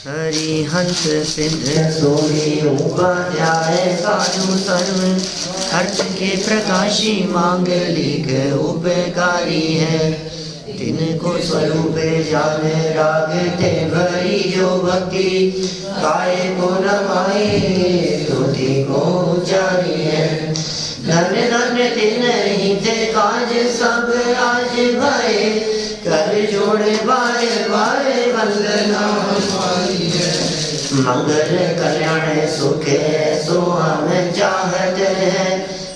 हरिहंस सिंध सोनी उपाध्याय साधु सर्व अर्थ के प्रकाशी मांगलिक उपकारी है। तिनको स्वरूप जान रागते भरी जो भक्ति काय को नमाए स्तुति को जारी है। धन्य धन्य तिन हित काज सब आज भये कर जोड़े बार बार वंदना मंगल कल्याण सुख सो हम चाहत है।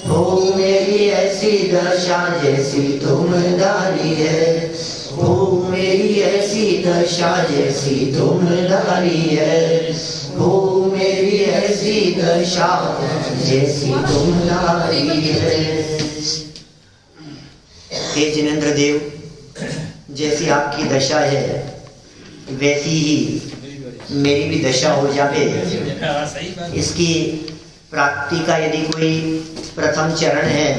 हो मेरी ऐसी दशा जैसी तुम दारी है। हो मेरी ऐसी दशा जैसी तुम दारी है। हो मेरी ऐसी दशा जैसी तुम दारी है। हे जिनेंद्र देव, जैसी आपकी दशा है वैसी ही मेरी भी दशा हो जावे। इसकी प्राप्ति का यदि कोई प्रथम चरण है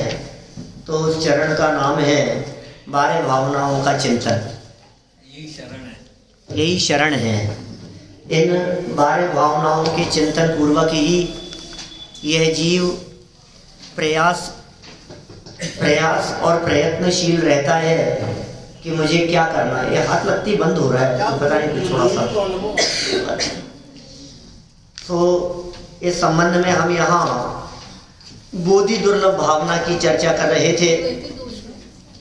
तो उस चरण का नाम है 12 भावनाओं का चिंतन। यही शरण है। इन 12 भावनाओं के चिंतन पूर्वक ही यह जीव प्रयास और प्रयत्नशील रहता है कि मुझे क्या करना है। ये हाथ लगती बंद हो रहा है तो पता नहीं कुछ थोड़ा सा। तो इस संबंध में हम यहाँ बोधि दुर्लभ भावना की चर्चा कर रहे थे।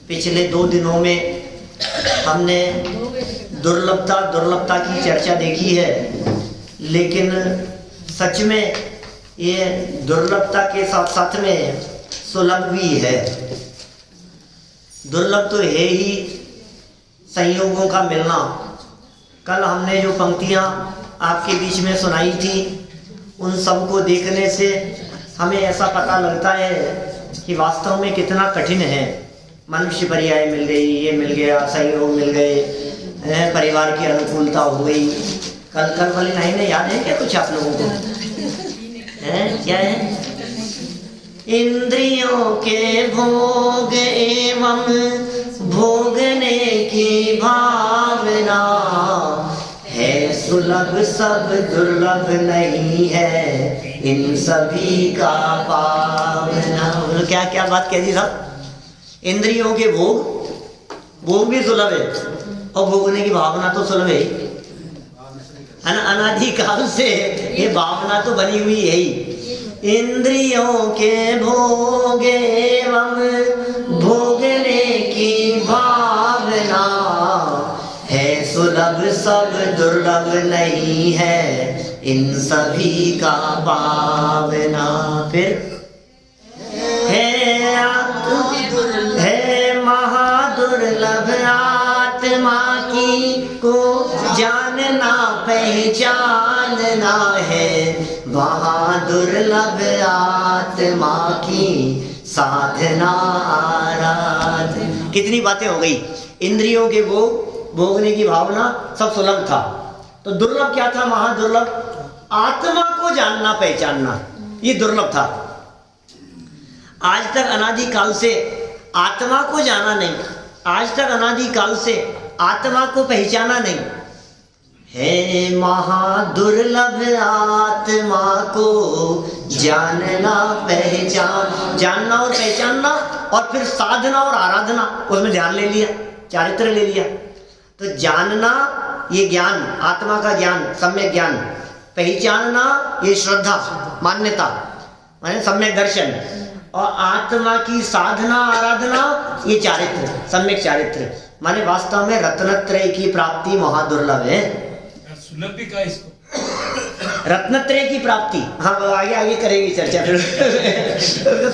पिछले 2 दिनों में हमने दुर्लभता की चर्चा देखी है, लेकिन सच में ये दुर्लभता के साथ साथ में सुलभ भी है। दुर्लभ तो है ही संयोगों का मिलना। कल हमने जो पंक्तियाँ आपके बीच में सुनाई थी उन सब को देखने से हमें ऐसा पता लगता है कि वास्तव में कितना कठिन है। मनुष्य पर्याय मिल गई, ये मिल गया, संयोग मिल गए, परिवार की अनुकूलता हो गई। कल वाली लाइनें याद है क्या कुछ आप लोगों को? क्या है? इंद्रियों के भोग एवं भोगने की भावना है सुलभ सब दुर्लभ नहीं है इन सभी का पावना। क्या क्या बात कह दी साहब? इंद्रियों के भोग भी सुलभ है और भोगने की भावना तो सुलभ है। अनादिकाल से ये भावना तो बनी हुई है ही। इंद्रियों के भोग एवं भोगने की भावना है सुलभ सब दुर्लभ नहीं है इन सभी का पावना। फिर है महादुर्लभ आत्मा की को जानना पहचानना है। महादुर्लभ आत्मा की साधना आराधना। कितनी बातें हो गई। इंद्रियों के भोगने की भावना सब सुलभ था, तो दुर्लभ क्या था? महादुर्लभ आत्मा को जानना पहचानना, ये दुर्लभ था। आज तक अनादिकाल से आत्मा को जाना नहीं, आज तक अनादिकाल से आत्मा को पहचाना नहीं है। महादुर्लभ आत्मा को जानना जानना और पहचानना, और फिर साधना और आराधना, उसमें ध्यान ले लिया, चारित्र ले लिया। तो जानना ये ज्ञान, आत्मा का ज्ञान, सम्यक ज्ञान। पहचानना ये श्रद्धा, मान्यता, माने सम्यक दर्शन। और आत्मा की साधना आराधना ये चारित्र, सम्यक चारित्र। माने वास्तव में रत्नत्रय की प्राप्ति महादुर्लभ है। सुलभ भी कहा इसको, रत्नत्रय की प्राप्ति। हाँ, आगे करेंगे चर्चा फिर।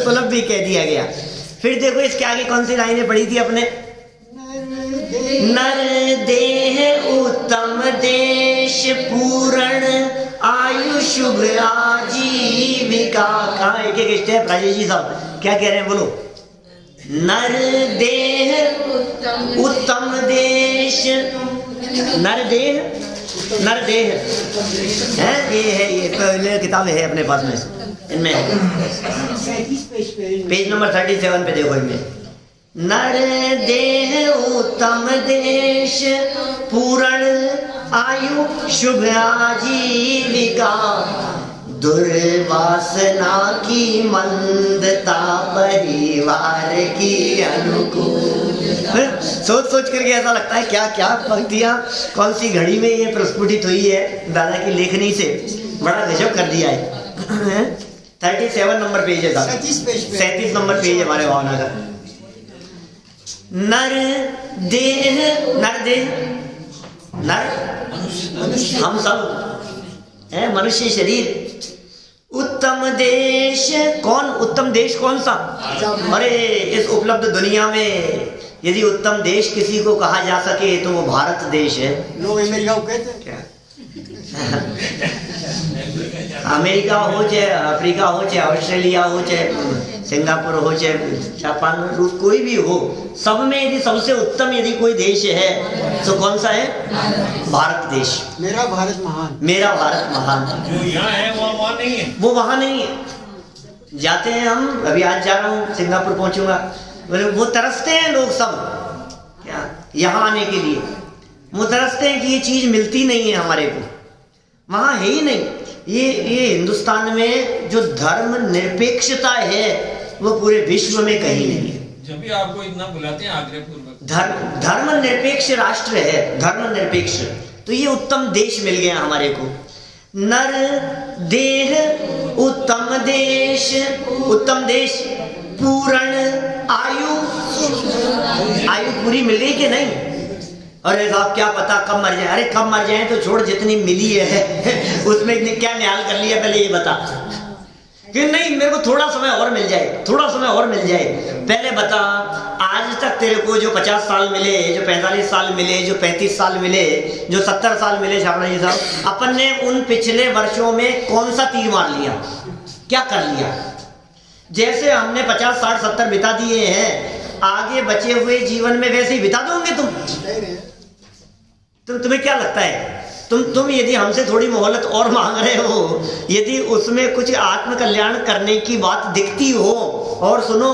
सुलभ भी कह दिया गया। फिर देखो इसके आगे कौन सी लाइनें पढ़ी थी अपने? नर देह उत्तम देश पूर्ण आयु शुभ आजीविका का एक स्टेप। राजेश जी साहब क्या कह रहे हैं, बोलो। नर देह उत्तम देश, नर देह है, ये पहले किताब है अपने पास में, इनमें पेज नंबर 37 पे देखो। इनमें नर देह उत्तम देश पूर्ण आयु शुभ आजीविका, दुर्वासना की मंदता परिवार की अनुकूल। सोच सोच करके ऐसा लगता है क्या क्या पंक्तियां कौन सी घड़ी में ये प्रस्फुटित हुई है दादा की लेखनी से, बड़ा गजब कर दिया है। 37 नंबर पेज है, 37 नंबर पेज है हमारे भावना का। नर देह, नर देह, नर हम सब है, मनुष्य शरीर। उत्तम देश, कौन उत्तम देश कौन सा? अरे इस उपलब्ध दुनिया में यदि उत्तम देश किसी को कहा जा सके तो वो भारत देश है। लोग अमेरिका को कहते हैं क्या? अमेरिका हो चाहे अफ्रीका हो चाहे ऑस्ट्रेलिया हो चाहे सिंगापुर हो चाहे जापान रूस कोई भी हो, सब में यदि सबसे उत्तम यदि कोई देश है तो कौन सा है? भारत देश। मेरा भारत महान, मेरा भारत महान। जो यहाँ है वहाँ वहाँ नहीं है। वो वहां नहीं है। जाते हैं हम, अभी आज जा रहा हूँ सिंगापुर पहुंचूंगा, वो तरसते हैं लोग सब क्या यहाँ आने के लिए, वो तरसते हैं कि ये चीज मिलती नहीं है हमारे को, वहां है ही नहीं। ये हिंदुस्तान में जो धर्म निरपेक्षता है वो पूरे विश्व में कहीं नहीं है। जब भी आपको इतना बुलाते हैं आग्रह पूर्वक, धर्म निरपेक्ष राष्ट्र है, धर्म निरपेक्ष, तो ये उत्तम देश मिल गया हमारे को। नर देह उत्तम देश, उत्तम देश पूर्ण आयु, आयु पूरी मिल गई कि नहीं? अरे साहब क्या पता कब मर जाए। अरे कब मर जाए तो छोड़, जितनी मिली है उसमें क्या न्याल कर लिया पहले ये बता, कि नहीं मेरे को थोड़ा समय और मिल जाए, थोड़ा समय और मिल जाए। पहले बता आज तक तेरे को जो 50 साल मिले, जो 45 साल मिले, जो 35 साल मिले, जो 70 साल मिले छापड़ा जी साहब, अपन ने उन पिछले वर्षों में कौन सा तीर मार लिया, क्या कर लिया? जैसे हमने 50 60 70 बिता दिए हैं, आगे बचे हुए जीवन में वैसे ही बिता दोगे तुम्हें क्या लगता है? तुम यदि हमसे थोड़ी मोहलत और मांग रहे हो, यदि उसमें कुछ आत्म कल्याण करने की बात दिखती हो, और सुनो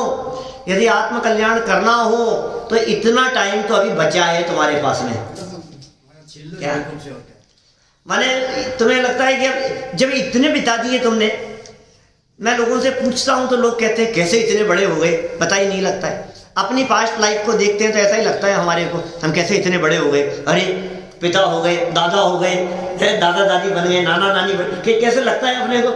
यदि आत्म कल्याण करना हो तो इतना टाइम तो अभी बचा है तुम्हारे पास में। क्या माने तुम्हें लगता है कि जब इतने बिता दिए तुमने, मैं लोगों से पूछता हूं तो लोग कहते हैं कैसे इतने बड़े हो गए, पता ही नहीं लगता है। अपनी पास्ट लाइफ को देखते हैं तो ऐसा ही लगता है हमारे को, हम कैसे इतने बड़े हो गए। अरे पिता हो गए, दादा हो गए, दादा दादी बन गए, नाना नानी बन गए, कैसे लगता है अपने को?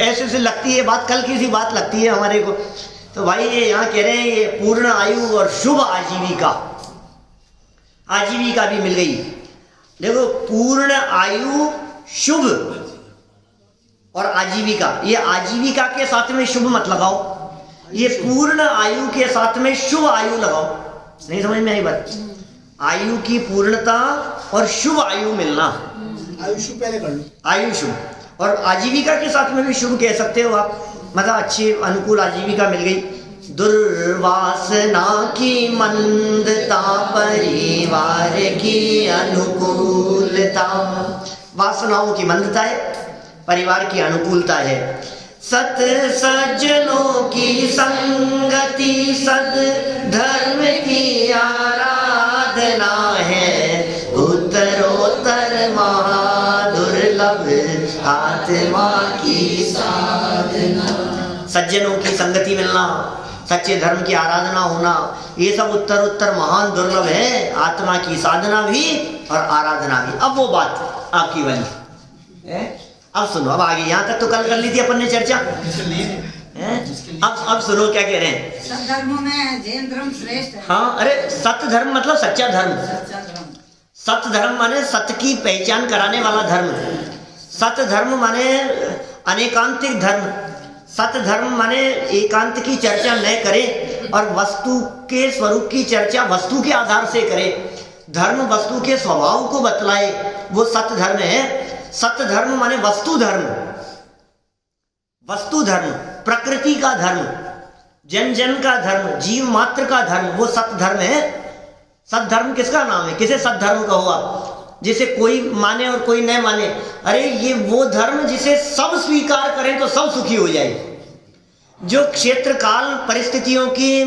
ऐसे से लगती है बात, कल की सी बात लगती है हमारे को। तो भाई ये यहाँ कह रहे हैं ये पूर्ण आयु और शुभ आजीविका, आजीविका भी मिल गई। देखो पूर्ण आयु शुभ और आजीविका, ये आजीविका के साथ में शुभ मत लगाओ, ये पूर्ण आयु के साथ में शुभ आयु लगाओ। नहीं समझ में आई बात? आयु की पूर्णता और शुभ आयु मिलना, आयु शुभ पहले कर लो, आयु शुभ, और आजीविका के साथ में भी शुभ कह सकते हो आप, मतलब अच्छी अनुकूल आजीविका मिल गई। दुर्वासना की मंदता परिवार की अनुकूलता, वासनाओं की मंदता है, परिवार की अनुकूलता है। सत सज्जनों की संगति सद धर्म की आराधना है, उत्तरोत्तर महादुर्लभ आत्मा की साधना। सज्जनों की संगति मिलना, सच्चे धर्म की आराधना होना, ये सब उत्तर उत्तर महान दुर्लभ है, आत्मा की साधना भी और आराधना भी। अब वो बात आपकी वाली है, अब सुनो, अब आगे यहाँ तक तो कल कर ली थी अपन ने चर्चा, अब सुनो क्या कह रहे हैं। सब धर्मों में जैन धर्म श्रेष्ठ है। हाँ, अरे सत्य धर्म मतलब सच्चा धर्म, सत्य धर्म माने सत्य की पहचान कराने वाला धर्म, सत्य धर्म माने अनेकांतिक धर्म, सत्य धर्म माने एकांत की चर्चा न करे और वस्तु के स्वरूप की चर्चा वस्तु के आधार से करे, धर्म वस्तु के स्वभाव को बतलाए, वो सत्य धर्म है। सत्य धर्म माने वस्तु धर्म, वस्तु धर्म, प्रकृति का धर्म, जन जन का धर्म, जीव मात्र का धर्म, वो सत्य धर्म है। सत्य धर्म किसका नाम है? किसे सत्य धर्म कहो आप? जिसे कोई माने और कोई न माने। अरे ये वो धर्म जिसे सब स्वीकार करें तो सब सुखी हो जाए, जो क्षेत्र काल परिस्थितियों की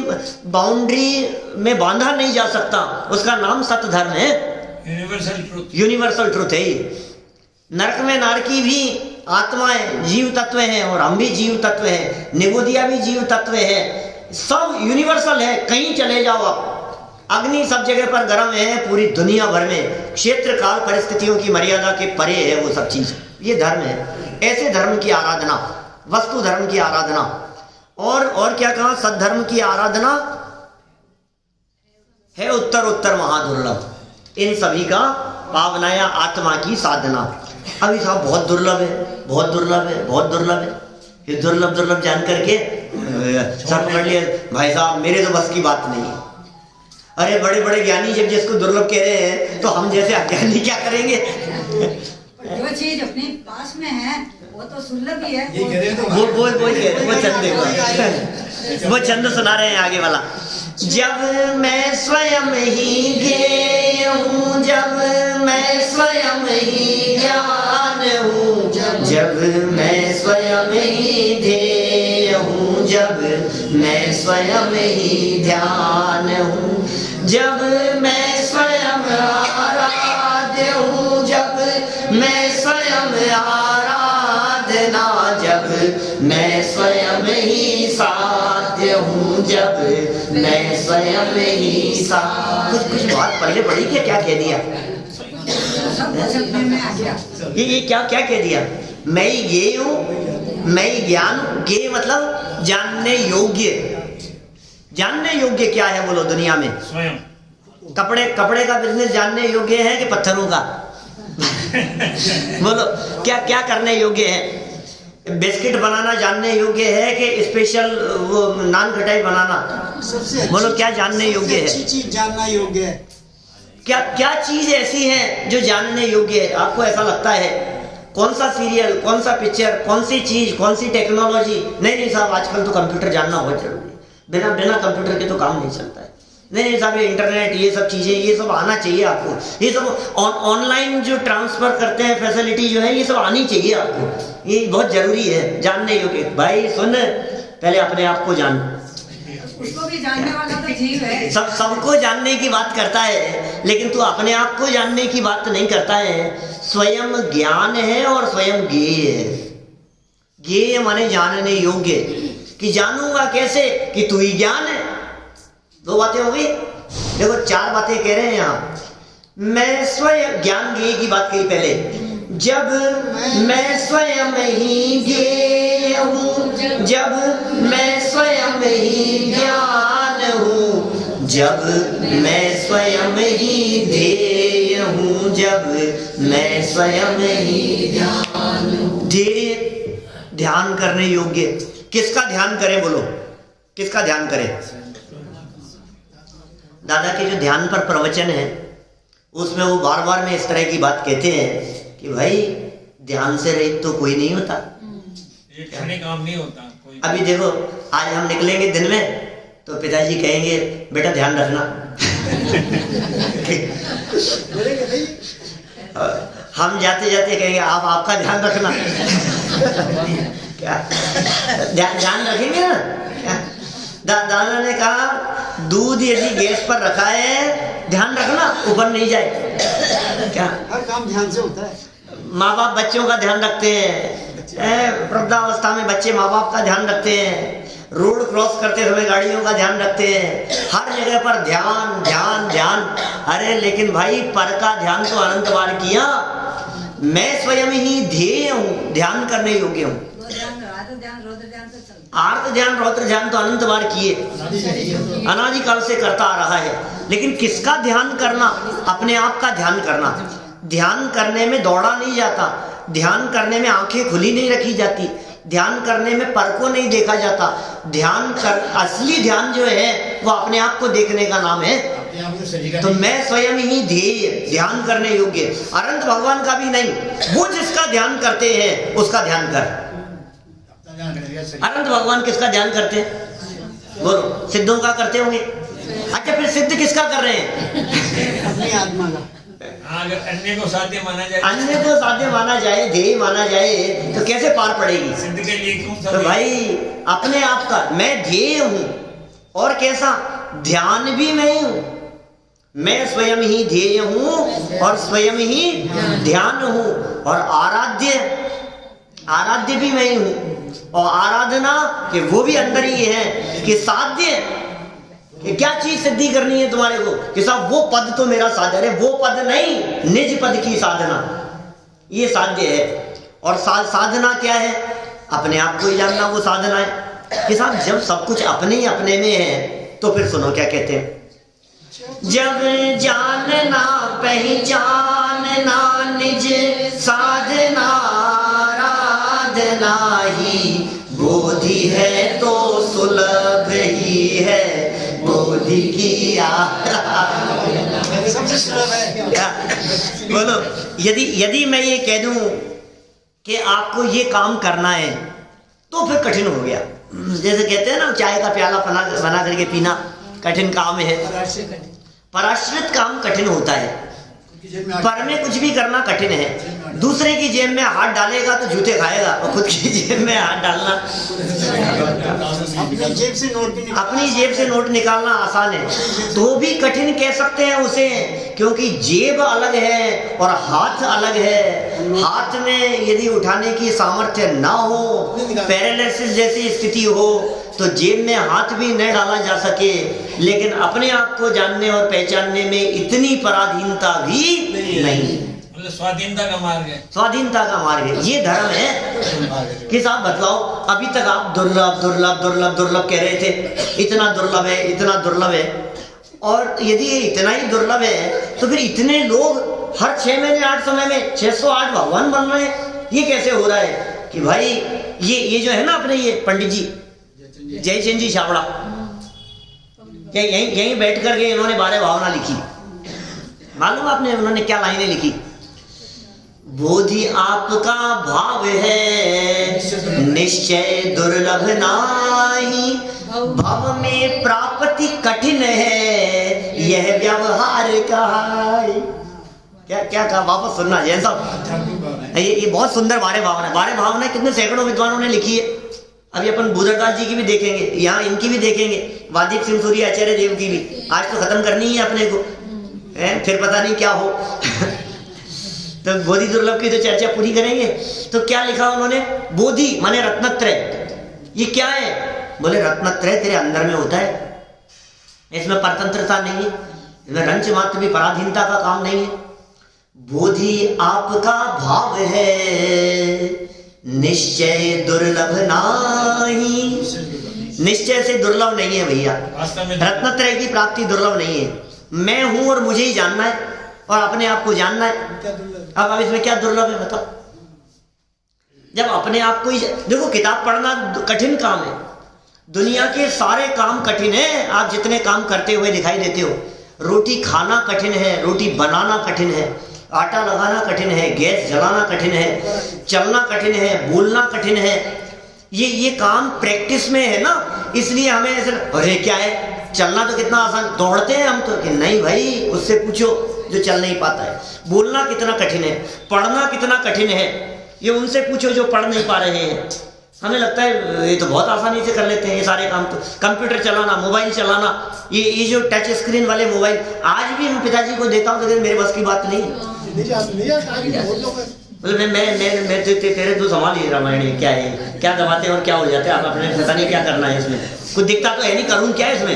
बाउंड्री में बांधा नहीं जा सकता, उसका नाम सत्य धर्म है। Universal truth. यूनिवर्सल ट्रुथ है ये। नरक में नारकी भी आत्माएं जीव तत्व हैं और हम भी जीव तत्व हैं, निगोदिया भी जीव तत्व है, सब यूनिवर्सल है। कहीं चले जाओ आप, अग्नि सब जगह पर गर्म है, पूरी दुनिया भर में क्षेत्र काल परिस्थितियों की मर्यादा के परे है वो सब चीज। ये धर्म है। ऐसे धर्म की आराधना, वस्तु धर्म की आराधना और क्या कहा, सद्धर्म की आराधना है उत्तर उत्तर महादुर्लभ। इन सभी का पावनाया आत्मा की साधना। अभी साहब बहुत दुर्लभ है, बहुत दुर्लभ है, बहुत दुर्लभ है। ये दुर्लभ दुर्लभ जान करके सब पकड़ लिए भाई साहब, मेरे तो बस की बात नहीं है। अरे बड़े बड़े ज्ञानी जब जिसको दुर्लभ कह रहे हैं तो हम जैसे अज्ञानी क्या करेंगे? जो चीज अपने पास में है वो तो सुलभ ही है। वो छंद सुना रहे हैं आगे वाला। जब मैं स्वयं ही ज्ञेय हूँ, जब मैं स्वयं ही ज्ञान हूँ, जब मैं स्वयं ही ध्येय हूँ, जब मैं स्वयं ही ध्यान हूँ, जब मैं स्वयं आराध्य हूँ, जब मैं स्वयं आराधना, जब मैं स्वयं ही साध्य हूँ, जब मैं स्वयं ही कुछ बात पल्ले पड़ी क्या कह दिया? सब कुछ अपने में आ गया। ये क्या कह दिया? मैं ही ज्ञेय हूँ, मैं ही ज्ञान हूँ। ज्ञेय मतलब जानने योग्य। जानने योग्य क्या है बोलो दुनिया में? स्वयं। कपड़े का बिजनेस जानने योग्य है कि पत्थरों का? बोलो क्या करने योग्य है? बिस्किट बनाना जानने योग्य है कि स्पेशल वो नान खटाई बनाना? सबसे बोलो क्या जानने योग्य है? अच्छी चीज जानना योग्य है। क्या चीज ऐसी है जो जानने योग्य है? आपको ऐसा लगता है? कौन सा सीरियल, कौन सा पिक्चर, कौन सी चीज, कौन सी टेक्नोलॉजी? नहीं साहब, आजकल तो कंप्यूटर जानना बहुत जरूरी है। बिना कंप्यूटर के तो काम नहीं चलता है। नहीं साहब, इंटरनेट ये सब चीजें, ये सब आना चाहिए आपको। ये सब ऑनलाइन जो ट्रांसफर करते हैं फैसिलिटी जो है, ये सब आनी चाहिए आपको। ये बहुत जरूरी है जानने योग्य। भाई सुन, पहले अपने आप को जान। उसको भी जानने वाला तो जीव है। सबको जानने की बात करता है, लेकिन तू अपने आप को जानने की बात नहीं करता है। स्वयं ज्ञान है और स्वयं ज्ञेय है। ज्ञेय माने जानने योग्य। कि जानूंगा कैसे? कि तू ही ज्ञान है। दो बातें हो गई। देखो चार बातें कह रहे हैं यहाँ। मैं स्वयं ज्ञान ज्ञेय की बात कही पहले। जब मैं स्वयं ही ज्ञेय हूँ, जब मैं स्वयं ही ज्ञान हूँ, जब मैं स्वयं ही ध्येय हूँ, जब मैं स्वयं ही ध्यान हूँ। ध्यान करने योग्य। किसका ध्यान करें बोलो? किसका ध्यान करें? दादा के जो ध्यान पर प्रवचन है उसमें वो बार बार में इस तरह की बात कहते हैं कि भाई ध्यान से रहित तो कोई नहीं होता। ये कहने काम नहीं होता कोई। अभी देखो, आज हम निकलेंगे दिन में तो पिताजी कहेंगे बेटा ध्यान रखना। हम जाते जाते कहेंगे आप आपका ध्यान रखना। क्या ध्यान रखेंगे ना? दादा ने कहा दूध यदि गैस पर रखा है ध्यान रखना ऊपर नहीं जाए। क्या हर काम ध्यान से होता है। माँ बाप बच्चों का ध्यान रखते हैं। वृद्धावस्था में बच्चे माँ बाप का ध्यान रखते हैं। रोड क्रॉस करते समय गाड़ियों का ध्यान रखते हैं। हर जगह पर ध्यान ध्यान ध्यान। अरे लेकिन भाई पर का ध्यान तो अनंत बार किया। मैं स्वयं ही ध्येय हूँ, ध्यान करने योग्य हूँ। आर्त ध्यान रौद्र ध्यान तो अनंत बार किए, अनादिकाल से करता आ रहा है। लेकिन किसका ध्यान करना? अपने आप का ध्यान करना। ध्यान करने में दौड़ा नहीं जाता। ध्यान करने में आंखें खुली नहीं रखी जाती। ध्यान करने में पर को नहीं देखा जाता। असली ध्यान जो है वो अपने आप को देखने का नाम है। तो मैं स्वयं ही ध्येय, ध्यान करने योग्य। अनंत भगवान का भी नहीं, वो जिसका ध्यान करते हैं उसका ध्यान कर। अनंत भगवान किसका ध्यान करते हैं? बोलो, सिद्धों का करते होंगे। अच्छा फिर सिद्ध किसका कर रहे हैं? अपनी आत्मा का। अगर अन्य को साध्य माना जाए, अन्य को साध्य माना जाए, ध्येय माना जाए तो कैसे पार पड़ेगी? सिद्ध के लिए क्यों? तो भाई अपने आप का मैं ध्येय हूं। और कैसा? ध्यान भी मैं हूं। मैं स्वयं ही ध्येय हूँ और स्वयं ही ध्यान हूँ, और आराध्य भी मैं ही हूँ, और आराधना कि वो भी अंदर ही है, कि साध्य कि क्या चीज सिद्धि करनी है तुम्हारे को, कि साहब वो पद तो मेरा साध्य है, वो पद नहीं, निज पद की साधना, ये साध्य है। और साधना क्या है? अपने आप को ही जानना, वो साधना है। कि साहब जब सब कुछ अपने ही अपने में है, तो फिर सुनो क्या कहते हैं, जब जानना पहचानना निज साधना, आराधना ही बोधि है तो सुलभ ही है, बोधि की आराधना सबसे सुलभ है। क्या बोलो, यदि मैं ये कह दूं कि आपको ये काम करना है तो फिर कठिन हो गया। जैसे कहते हैं ना, चाय का प्याला बना करके पीना कठिन काम है, पराश्रित काम कठिन होता है, पर में कुछ भी करना कठिन है। दूसरे की जेब में हाथ डालेगा तो जूते खाएगा, और खुद की जेब में हाथ डालना, अपनी जेब से नोट भी निकाल, अपनी जेब से नोट निकालना आसान है, तो भी कठिन कह सकते हैं उसे, क्योंकि जेब अलग है और हाथ अलग है। हाथ में यदि उठाने की सामर्थ्य ना हो, पैरालिसिस जैसी स्थिति हो, तो जेब में हाथ भी न डाला जा सके, लेकिन अपने आप को जानने और पहचानने में इतनी पराधीनता भी नहीं। मतलब स्वाधीनता का मार्ग है, स्वाधीनता का मार्ग है, ये धर्म है। कि साहब बतलाओ, अभी तक आप दुर्लभ दुर्लभ दुर्लभ दुर्लभ कह रहे थे, इतना दुर्लभ है, इतना दुर्लभ है, और यदि ये इतना ही दुर्लभ है तो फिर इतने लोग हर 6 महीने 8 समय में 608 भगवान बन रहे हैं, ये कैसे हो रहा है? कि भाई ये जो है ना अपने ये पंडित जी जयचंद जी छाबड़ा, यहीं बैठ करके इन्होंने 12 भावना लिखी। मालूम आपने उन्होंने क्या लाइनें लिखी? बोधि आपका भाव है, निश्चय दुर्लभ नाही, भव में प्राप्ति कठिन है, यह व्यवहार कहाई। क्या कहा? वापस सुनना जैन साहब, ये बहुत सुंदर 12 भावना। 12 भावना कितने सैकड़ों विद्वानों ने लिखी है। अभी अपन भूधरदास जी की भी देखेंगे, यहाँ इनकी भी देखेंगे, वादीप सिंह सूरी आचार्य देव की भी। आज तो खत्म करनी है अपने को, फिर पता नहीं क्या हो। तो बोधि दुर्लभ की तो चर्चा पूरी करेंगे। तो क्या लिखा उन्होंने? बोधि माने रत्नत्रय। ये क्या है? बोले रत्नत्रय तेरे अंदर में होता है, इसमें परतंत्रता नहीं है, इसमें रंच मात्र भी पराधीनता का काम नहीं है। बोधि आपका भाव है, निश्चय दुर्लभ नाही। निश्चय से दुर्लभ नहीं है भैया, रत्नत्रय की प्राप्ति दुर्लभ नहीं है। मैं हूं और मुझे ही जानना है और अपने आप को जानना है। अब इसमें क्या दुर्लभ है बताओ? जब अपने आप को ही देखो, किताब पढ़ना कठिन काम है, दुनिया के सारे काम कठिन है। आप जितने काम करते हुए दिखाई देते हो, रोटी खाना कठिन है, रोटी बनाना कठिन है, आटा लगाना कठिन है, गैस जलाना कठिन है, चलना कठिन है, बोलना कठिन है। ये काम प्रैक्टिस में है ना, इसलिए हमें ऐसे अरे क्या है, चलना तो कितना आसान, दौड़ते हैं हम तो, कि नहीं भाई उससे पूछो जो चल नहीं पाता है। बोलना कितना कठिन है, पढ़ना कितना कठिन है, ये उनसे पूछो जो पढ़ नहीं पा रहे हैं। हमें लगता है ये तो बहुत आसानी से कर लेते हैं ये सारे काम। तो कंप्यूटर चलाना, मोबाइल चलाना, ये जो टच स्क्रीन वाले मोबाइल, आज भी मैं पिताजी को देता हूँ तो मेरे बस की बात नहीं है। मतलब मैं तेरे तो संभाल ही रामायण क्या है, क्या दबाते हैं और क्या हो जाते हैं, आप अपने पता नहीं क्या करना है इसमें, कुछ दिखता तो है नहीं, करूँ क्या है इसमें?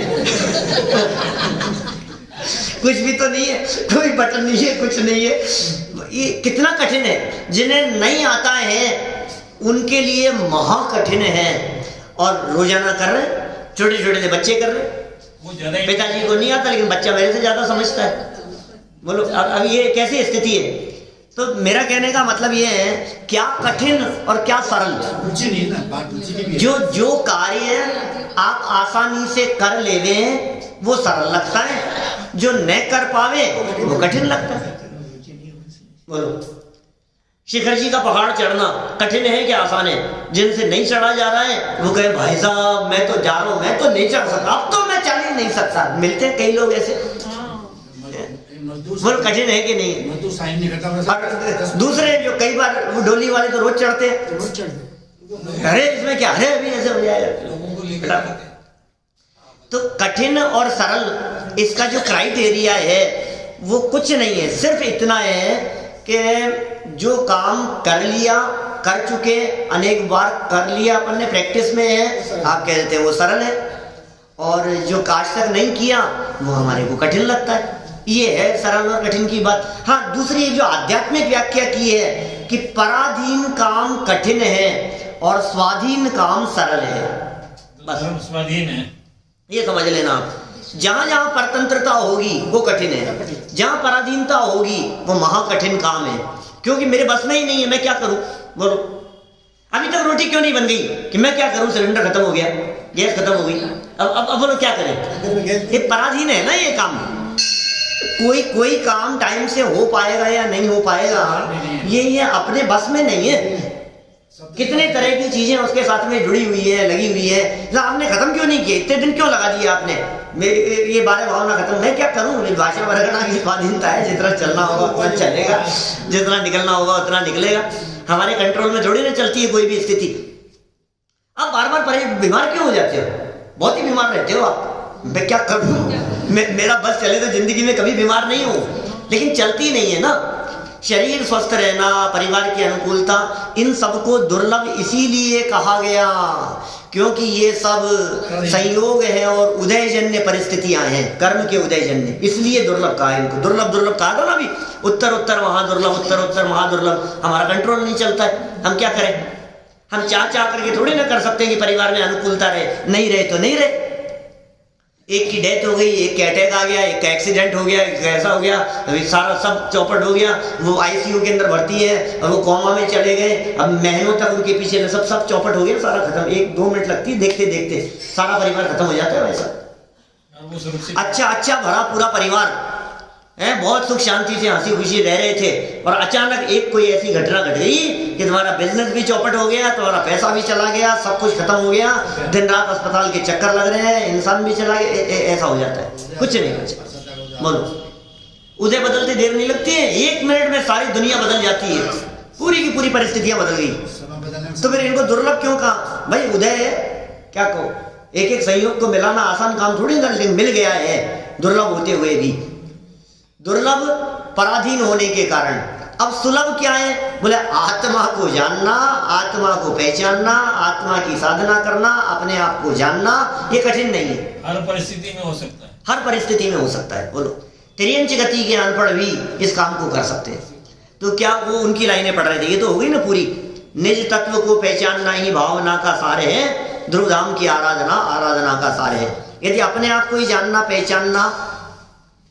कुछ भी तो नहीं है, कोई बटन नहीं है, कुछ नहीं है। ये कितना कठिन है, जिन्हें नहीं आता है उनके लिए महा कठिन है। और रोजाना कर रहे, छोटे छोटे से बच्चे कर रहे, पिताजी को नहीं आता लेकिन बच्चा मेरे से ज्यादा समझता है। बोलो अब ये कैसी स्थिति है? तो मेरा कहने का मतलब ये है, क्या कठिन और क्या सरल। जो कार्य आप आसानी से कर लेवे वो सरल लगता है, जो न कर पावे वो कठिन लगता है। बोलो शिखर जी का पहाड़ चढ़ना कठिन है क्या आसान है? जिनसे नहीं चढ़ा जा रहा है वो कहे भाई साहब मैं तो जा रहा हूं, मैं तो नहीं चढ़ सकता, अब तो मैं चढ़ ही नहीं सकता। मिलते हैं कई लोग ऐसे, वो कठिन है कि नहीं? मजदूर साइन नहीं करता। और दूसरे जो कई बार वो डोली वाले तो रोज चढ़ते हैं, अरे इसमें क्या, अरे अभी ऐसे हो जाएगा। तो कठिन और सरल इसका जो क्राइटेरिया है वो कुछ नहीं है, सिर्फ इतना है कि जो काम कर लिया, कर चुके, अनेक बार कर लिया अपन ने, प्रैक्टिस में है, आप कह देते हैं वो सरल है, और जो आज तक नहीं किया वो हमारे को कठिन लगता है। ये है सरल और कठिन की बात। हाँ, दूसरी एक जो आध्यात्मिक व्याख्या की है कि पराधीन काम कठिन है और स्वाधीन काम सरल है। बस स्वाधीन है, ये समझ लेना आप। जहां जहां परतंत्रता होगी वो कठिन है, जहां पराधीनता होगी वो महाकठिन काम है, क्योंकि मेरे बस में ही नहीं है, मैं क्या करूं बोलो। अभी तक रोटी क्यों नहीं बन गई कि मैं क्या करूं, सिलेंडर खत्म हो गया, गैस खत्म हो गई, अब बोलो क्या करें। ये पराधीन है ना ये काम। कोई काम टाइम से हो पाएगा या नहीं हो पाएगा ये अपने बस में नहीं है। कितने तरह की चीजें उसके साथ में जुड़ी हुई है, लगी हुई है। आपने खत्म क्यों नहीं किए, इतने दिन क्यों लगा दिया आपने, ये 12 भावना खत्म, मैं क्या करूं। भाषा परगना की स्वाधीनता है, जितना चलना होगा उतना चलेगा, जितना निकलना होगा उतना निकलेगा, हमारे कंट्रोल में थोड़ी ना चलती है कोई भी स्थिति। आप बार बार बीमार क्यों हो जाते हो, बहुत ही बीमार रहते हो आप। मैं क्या करूं, मेरा बस चले तो जिंदगी में कभी बीमार नहीं हो, लेकिन चलती नहीं है ना। शरीर स्वस्थ रहना, परिवार की अनुकूलता, इन सबको दुर्लभ इसीलिए कहा गया क्योंकि ये सब संयोग है और उदयजन्य परिस्थितियां हैं, कर्म के उदयजन्य, इसलिए दुर्लभ कहा है इनको। दुर्लभ कहा था ना अभी, उत्तर महादुर्लभ, उत्तर महादुर्लभ। हमारा कंट्रोल नहीं चलता है, हम क्या करें। हम चाह करके थोड़ी ना कर सकते हैं कि परिवार में अनुकूलता रहे, नहीं रहे तो नहीं रहे। एक की डेथ हो गई, एक का अटैक आ गया, एक का एक्सीडेंट हो गया, एक ऐसा हो गया, अभी सारा सब चौपट हो गया। वो आईसीयू के अंदर भर्ती है और वो कोमा में चले गए, अब महीनों तक उनके पीछे सब चौपट हो गया, सारा खत्म। 1-2 मिनट लगती है, देखते देखते सारा परिवार खत्म हो जाता है वैसा। अच्छा भरा पूरा परिवार है, बहुत सुख शांति से हंसी खुशी रह रहे थे, और अचानक एक कोई ऐसी घटना घट गई कि तुम्हारा बिजनेस भी चौपट हो गया, तुम्हारा पैसा भी चला गया, सब कुछ खत्म हो गया, दिन रात अस्पताल के चक्कर लग रहे हैं, इंसान भी चला गया, ऐसा हो जाता है। कुछ नहीं बचा, बोलो उदय बदलते देर नहीं लगती है, 1 मिनट में सारी दुनिया बदल जाती है, पूरी की पूरी परिस्थितियां बदल गई। तो फिर इनको दुर्लभ क्यों कहा भाई, उदय है क्या कहो, एक संयोग को मिलाना आसान काम थोड़ी ना, लेकिन मिल गया है दुर्लभ होते हुए भी। दुर्लभ पराधीन होने के कारण। अब सुलभ क्या है, बोले आत्मा को जानना, आत्मा को पहचानना, आत्मा की साधना करना, अपने आप को जानना, ये कठिन नहीं है, हर परिस्थिति में हो सकता है, हर परिस्थिति में हो सकता है। बोलो तिर्यंच गति के अनपढ़ भी इस काम को कर सकते हैं। तो क्या वो उनकी लाइनें पढ़ रहे थे, ये तो हो गई ना पूरी। निज तत्व को पहचानना ही भावना का सार है, ध्रुव धाम की आराधना आराधना का सार है। यदि अपने आप को ही जानना पहचानना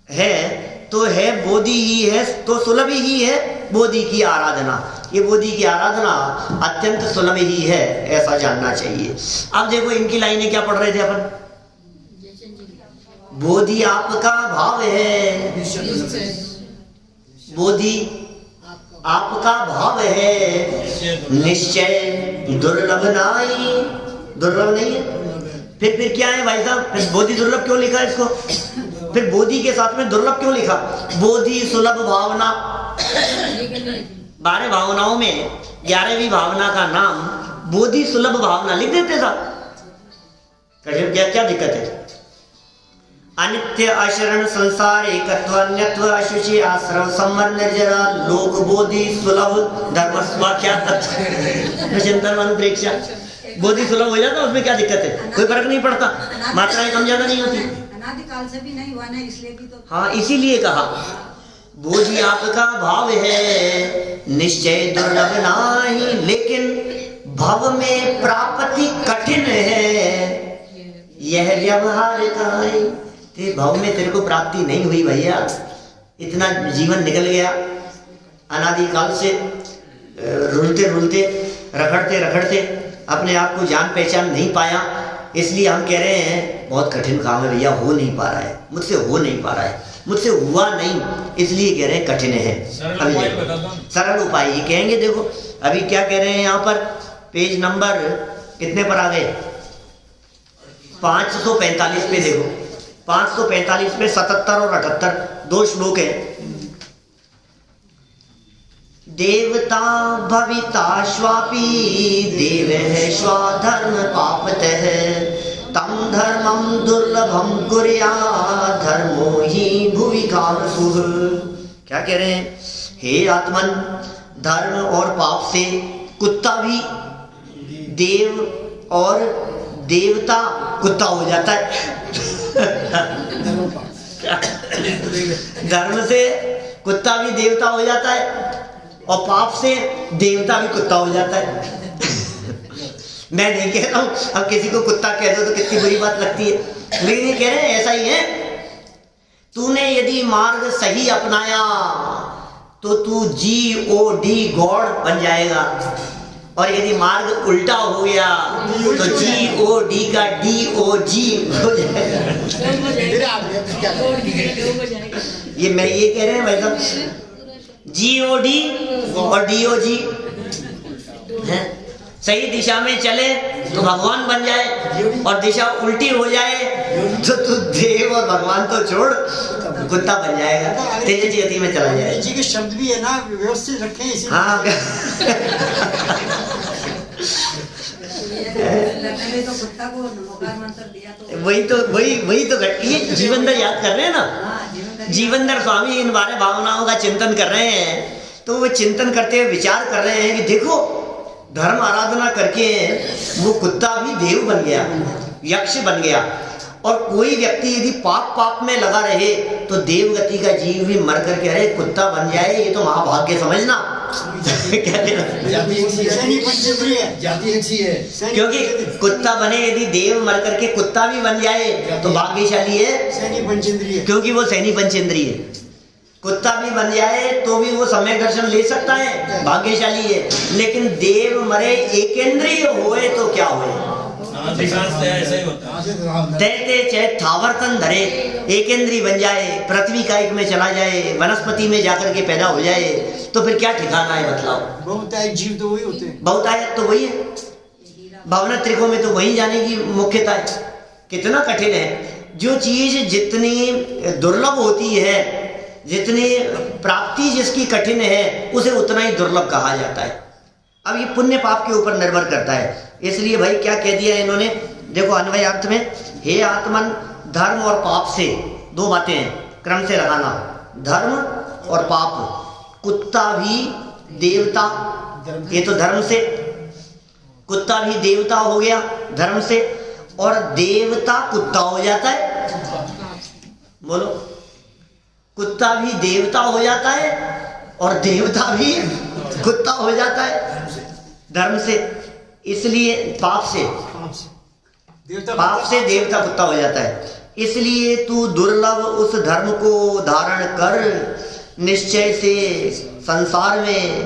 है तो है बोधि ही है, तो सुलभ ही है बोधि की आराधना। ये बोधि की आराधना अत्यंत सुलभ ही है, ऐसा जानना चाहिए। अब देखो इनकी लाइनें क्या पढ़ रहे थे अपन, बोधि आपका भाव है, बोधि आपका भाव है, निश्चय दुर्लभ नहीं, दुर्लभ नहीं है। फिर क्या है भाई साहब, फिर बोधि दुर्लभ क्यों लिखा इसको, फिर बोधि के साथ में दुर्लभ क्यों लिखा। बोधि सुलभ भावना, 12 भावनाओं में 11वीं भावना का नाम बोधि सुलभ भावना लिख देते साहब, क्या दिक्कत है। अनित्य अशरण संसार एकत्व अन्यत्व अशुचि आश्रव संवर निर्जरा लोक बोधि सुलभ धर्म स्वाख्या चिंतन मन प्रेक्षा। बोधि सुलभ हो जाता, उसमें क्या दिक्कत है, कोई फर्क नहीं पड़ता, मात्राएं कम ज्यादा नहीं होती, अनादिकाल से भी नहीं हुआ ना, इसलिए भी तो। हाँ, इसीलिए कहा बोधि आपका भाव है, निश्चय दुर्लभ नहीं, लेकिन भव में प्राप्ति कठिन है, यह व्यवहार का है। ते भव में तेरे को प्राप्ति नहीं हुई भैया, इतना जीवन निकल गया, अनादिकाल से रुलते रुलते रखड़ते रखड़ते अपने आप को जान पहचान नहीं पाया, इसलिए हम कह रहे हैं बहुत कठिन काम है भैया, हो नहीं पा रहा है, मुझसे हो नहीं पा रहा है, मुझसे हुआ नहीं, इसलिए कह रहे हैं कठिन है। सरल उपाय ये कहेंगे। देखो अभी क्या कह रहे हैं यहाँ पर, पेज नंबर कितने पर आ गए, 545 पे देखो, 545 पे 77 और 78 2 श्लोक हैं। देवता भविता स्वापी देव है स्वाधर्म पापतः तम धर्मम दुर्लभम कुर्यात् धर्मो ही भुवि कामसुः। क्या कह रहे हैं? हे आत्मन, धर्म और पाप से कुत्ता भी देव और देवता कुत्ता हो जाता है। धर्म से कुत्ता भी देवता हो जाता है और पाप से देवता भी कुत्ता हो जाता है। मैं नहीं कह रहा हूं, अब किसी को कुत्ता कह दो तो कितनी बुरी बात लगती है, लेकिन ये कह रहे हैं ऐसा ही है। तूने यदि मार्ग सही अपनाया तो तू GOD गॉड बन जाएगा, और यदि मार्ग उल्टा हो गया तो GOD का DOG हो जाएगा। ये मैं ये कह रहे हैं भाई साहब, GOD और DOG है। सही दिशा में चले तो भगवान बन जाए, और दिशा उल्टी हो जाए तो तू देव और भगवान तो छोड़ कुत्ता बन जाएगा, तेज गति में चला जाएगा। जी के शब्द भी है ना, व्यवस्थित रखें इसी। हाँ तो कुत्ता को नमोकार मंत्र दिया तो वही तो ये जीवनधर याद कर रहे हैं ना। जीवनधर स्वामी इन बारे भावनाओं का चिंतन कर रहे हैं, तो वो चिंतन करते हुए विचार कर रहे हैं कि देखो, धर्म आराधना करके वो कुत्ता भी देव बन गया, यक्ष बन गया, और कोई व्यक्ति यदि पाप में लगा रहे तो देव गति का जीव भी मर करके अरे कुत्ता बन जाए, ये तो महाभाग्य समझना। क्योंकि कुत्ता बने यदि देव मर करके कुत्ता भी बन जाए तो भाग्यशाली है, क्योंकि वो सैनी पंचेंद्रिय है। कुत्ता भी बन जाए तो भी वो समय दर्शन ले सकता है, भाग्यशाली है। लेकिन देव मरे एकेंद्रिय होए तो क्या होए? ऐसा ही होता है। तैते चैत थावरतन धरे, एकेंद्री बन जाए, पृथ्वी कायिक में चला जाए, वनस्पति में जाकर के पैदा हो जाए, तो फिर क्या ठिकाना है बतलाओ? बहुतायत जीव तो वही होते हैं। बहुतायत तो वही है, भावनात्रिकों में तो वही जाने की मुख्यता है। कितना कठिन है, जो चीज जितनी दुर्लभ होती है, जितनी प्राप्ति जिसकी कठिन है, उसे उतना ही दुर्लभ कहा जाता है। अब ये पुण्य पाप के ऊपर निर्भर करता है। इसलिए भाई क्या कह दिया इन्होंने, देखो अन्वय अर्थ में, हे आत्मन, धर्म और पाप से दो बातें हैं, क्रम से लगाना, धर्म और पाप। कुत्ता भी देवता, ये तो धर्म से, कुत्ता भी देवता हो गया धर्म से, और देवता कुत्ता हो जाता है। बोलो, कुत्ता भी देवता हो जाता है और देवता भी कुत्ता हो जाता है धर्म से। इसलिए पाप से देवता कुत्ता हो जाता है। इसलिए तू दुर्लभ उस धर्म को धारण कर, निश्चय से संसार में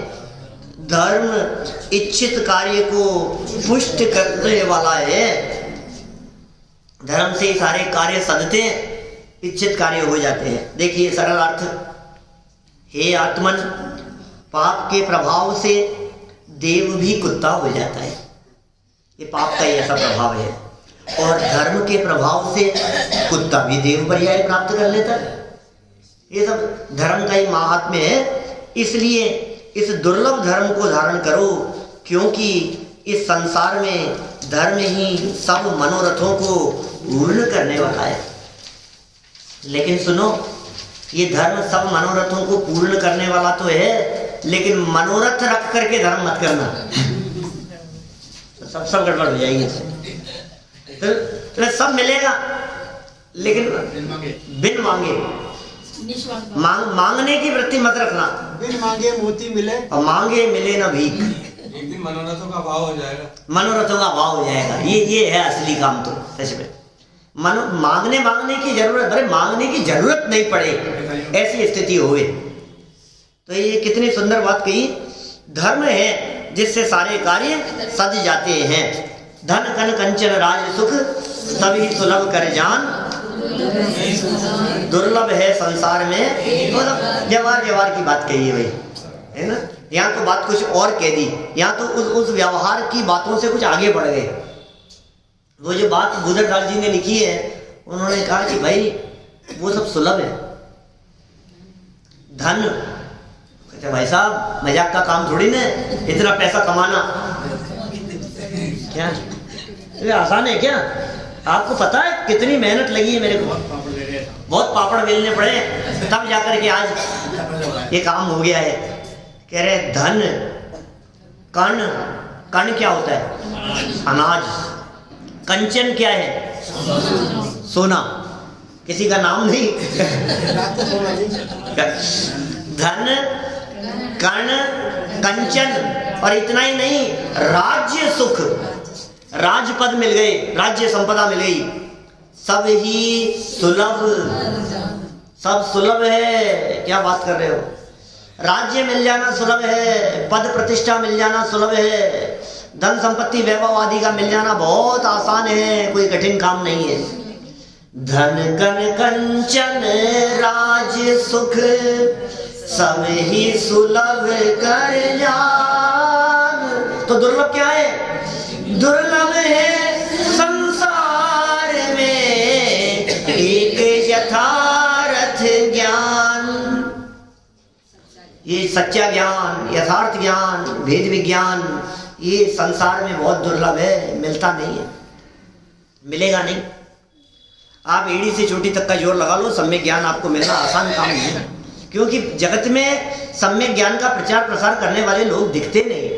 धर्म इच्छित कार्य को पुष्ट करने वाला है। धर्म से सारे कार्य सदते हैं, इच्छित कार्य हो जाते हैं। देखिए सरल अर्थ, हे आत्मन, पाप के प्रभाव से देव भी कुत्ता हो जाता है, ये पाप का ही ऐसा प्रभाव है। और धर्म के प्रभाव से कुत्ता भी देव पर्याय प्राप्त कर लेता है। ये सब धर्म का ही महात्म्य है। इसलिए इस दुर्लभ धर्म को धारण करो, क्योंकि इस संसार में धर्म ही सब मनोरथों को पूर्ण करने वाला है। लेकिन सुनो, ये धर्म सब मनोरथों को पूर्ण करने वाला तो है, लेकिन मनोरथ रख करके धर्म मत करना, तो सब गड़बड़ हो जाएगी इससे। तो सब मिलेगा, लेकिन बिन मांगे, मांगने की वृत्ति मत रखना। बिन मांगे मोती मिले, और मांगे मिले ना भीख। एक दिन मनोरथों का अभाव हो जाएगा, मनोरथों का अभाव हो जाएगा। ये है असली काम। तो सच में मांगने की जरूरत, अरे मांगने की जरूरत नहीं पड़े, ऐसी स्थिति होए। तो ये कितनी सुंदर बात कही। धर्म है जिससे सारे कार्य सज जाते हैं। धन कन कंचन राज सुख, तभी सुलभ कर जान, दुर्लभ है संसार में। मतलब व्यवहार की बात कही है भाई, है ना। यहाँ तो बात कुछ और कह दी, यहाँ तो उस व्यवहार की बातों से कुछ आगे बढ़ गए। वो जो बात गुजरदास जी ने लिखी है, उन्होंने कहा कि भाई वो सब सुलभ है। धन, कहते भाई साहब मजाक का काम थोड़ी ना इतना पैसा कमाना, क्या ये आसान है क्या? आपको पता है कितनी मेहनत लगी है मेरे को, बहुत पापड़ बेलने पड़े तब जाकर के आज ये काम हो गया है। कह रहे धन कर्ण, कर्ण क्या होता है? अनाज। कंचन क्या है? सोना। किसी का नाम नहीं धन कर्ण कंचन, और इतना ही नहीं, राज्य सुख, राजपद मिल गए, राज्य संपदा मिल गई, सब ही सुलभ, सब सुलभ है। क्या बात कर रहे हो? राज्य मिल जाना सुलभ है, पद प्रतिष्ठा मिल जाना सुलभ है, धन संपत्ति वैभव आदि का मिल जाना बहुत आसान है, कोई कठिन काम नहीं है। धन कन कंचन राज सुख सब ही सुलभ कर जान। तो दुर्लभ क्या है? दुर्लभ है संसार में एक यथार्थ ज्ञान। ये सच्चा ज्ञान, यथार्थ ज्ञान, भेद विज्ञान, ये संसार में बहुत दुर्लभ है, मिलता नहीं है, मिलेगा नहीं। आप एड़ी से चोटी तक का जोर लगा लो, सम्यक ज्ञान आपको मिलना आसान काम नहीं है, क्योंकि जगत में सम्यक ज्ञान का प्रचार प्रसार करने वाले लोग दिखते नहीं।